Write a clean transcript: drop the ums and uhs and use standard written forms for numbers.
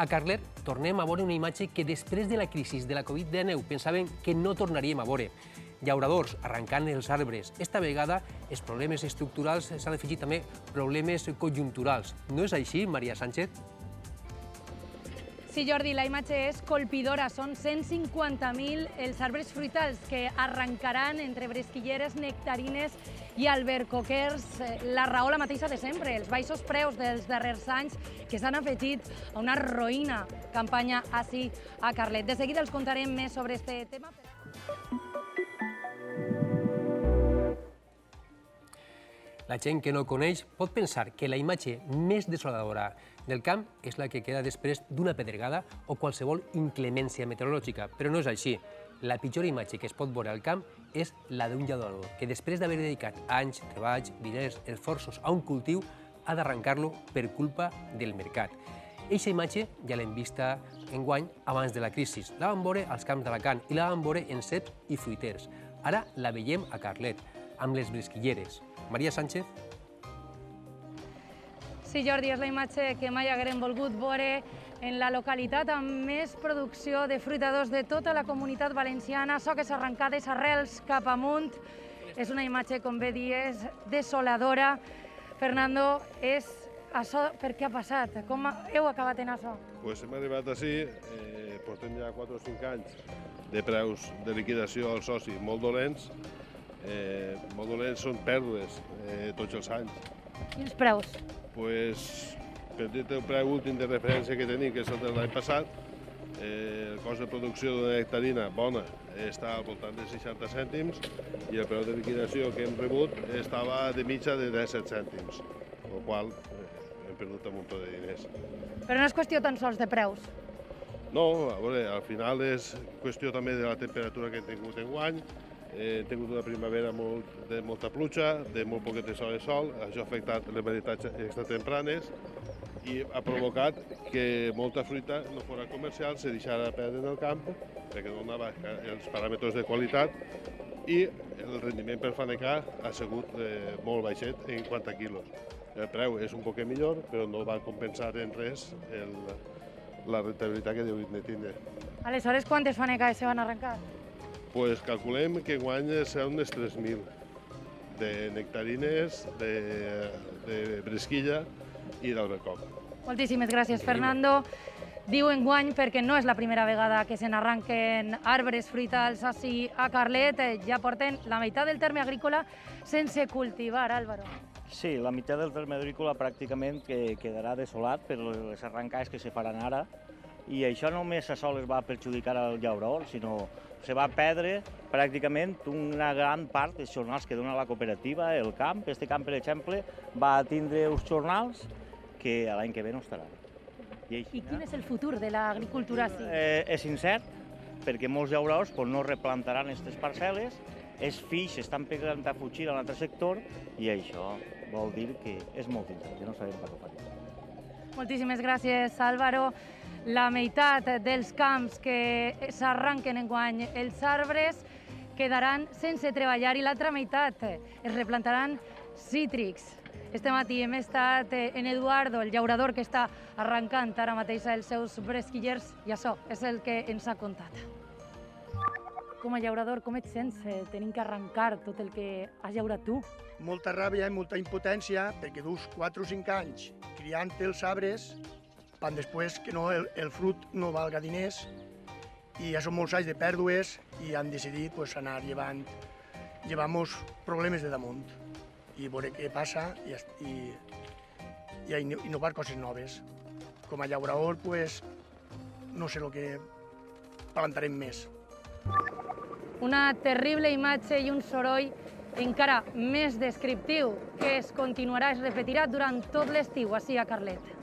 A Carlet tornem a veure una imatge que després de la crisi de la Covid-19 pensàvem que no tornaríem a veure. Llauradors arrencant els arbres. Esta vegada els problemes estructurals s'han afegit també problemes conjunturals. No és així, Maria Sánchez? Sí, Jordi, la imatge és colpidora. Són 150.000 els arbres fruitals que arrencaran entre bresquilleres, nectarines i albercoquers. La raó la mateixa de sempre, els baixos preus dels darrers anys que s'han afegit a una roïna campanya ací a Carlet. De seguida els contarem més sobre este tema. La gent que no coneix pot pensar que la imatge més desoladora del camp és la que queda després d'una pedregada o qualsevol inclemència meteorològica, però no és així. La pitjor imatge que es pot veure al camp és la d'un llaurador, que després d'haver dedicat anys, treballs, diners, esforços a un cultiu, ha d'arrencar-lo per culpa del mercat. Eixa imatge ja l'hem vista enguany abans de la crisi. La vam veure als camps d'Alacant i la vam veure en ceps i fruiters. Ara la veiem a Carlet, amb les bresquilleres. Maria Sánchez? Sí, Jordi, és la imatge que mai haguérem volgut veure en la localitat amb més producció de fruitadors de tota la comunitat valenciana, soques arrencades arrels cap amunt. És una imatge, com bé dies, desoladora. Fernando, això per què ha passat? Com heu acabat en això? Pues hem arribat així, portem ja 4 o 5 anys de preus de liquidació al soci molt dolents. Molt dolents són pèrdues tots els anys. Quins preus? Pues, per dir-te el preu últim de referència que tenim, que és el de l'any passat, el cost de producció d'una nectarina bona està al voltant de 60 cèntims i el preu de liquidació que hem rebut estava de mitja de 17 cèntims, amb la qual hem perdut un munt de diners. Però no és qüestió tan sols de preus. No, a veure, al final és qüestió també de la temperatura que hem tingut enguany. Hem tingut una primavera de molta pluja, de molt poquetes hores de sol, això ha afectat les varietats extratempranes i ha provocat que molta fruita no fora comercial, se deixara perdre en el camp perquè no donava els paràmetres de qualitat i el rendiment per fanecar ha sigut molt baixet en quant a quilos. El preu és un poc millor, però no va compensar en res la rentabilitat que hauríem de tindre. Aleshores, quantes fanecades se van arrencar? Pues calculem que enguany seran unes 3.000 de nectarines, de bresquilla i d'albercoc. Moltíssimes gràcies, Fernando. Diu enguany perquè no és la primera vegada que se n'arranquen arbres fruitals així a Carlet. Ja porten la meitat del terme agrícola sense cultivar, Álvaro. Sí, la meitat del terme agrícola pràcticament quedarà desolat per les arrencades que se faran ara. I això no només a sols va perjudicar al llaurador, sinó se va perdre pràcticament una gran part dels jornals que dona la cooperativa, el camp. Este camp, per exemple, va tindre uns jornals que l'any que ve no estaran. I quin és el futur de l'agricultura així? És incert, perquè molts llauradors no replantaran aquestes parcel·les, els fills estan pegant a fugir a l'altre sector i això vol dir que és molt incert, que no sabem per què farem. Moltíssimes gràcies, Álvaro. La meitat dels camps que s'arranquen enguany els arbres quedaran sense treballar i l'altra meitat es replantaran cítrics. Este matí hem estat en Eduardo, el llaurador que està arrencant ara mateix els seus bresquillers, i això és el que ens ha contat. Com a llaurador, com et sents tenint que arrencar tot el que has llaurat tu? Molta ràbia i molta impotència perquè dus 4 o 5 anys criant els arbres quan després que el fruit no valga diners i ja són molts anys de pèrdues i han decidit anar llevant-nos problemes de damunt i veure què passa i innovar coses noves. Com a llaurador no sé el que plantarem més. Una terrible imatge i un soroll encara més descriptiu que es continuarà, es repetirà durant tot l'estiu ací a Carlet.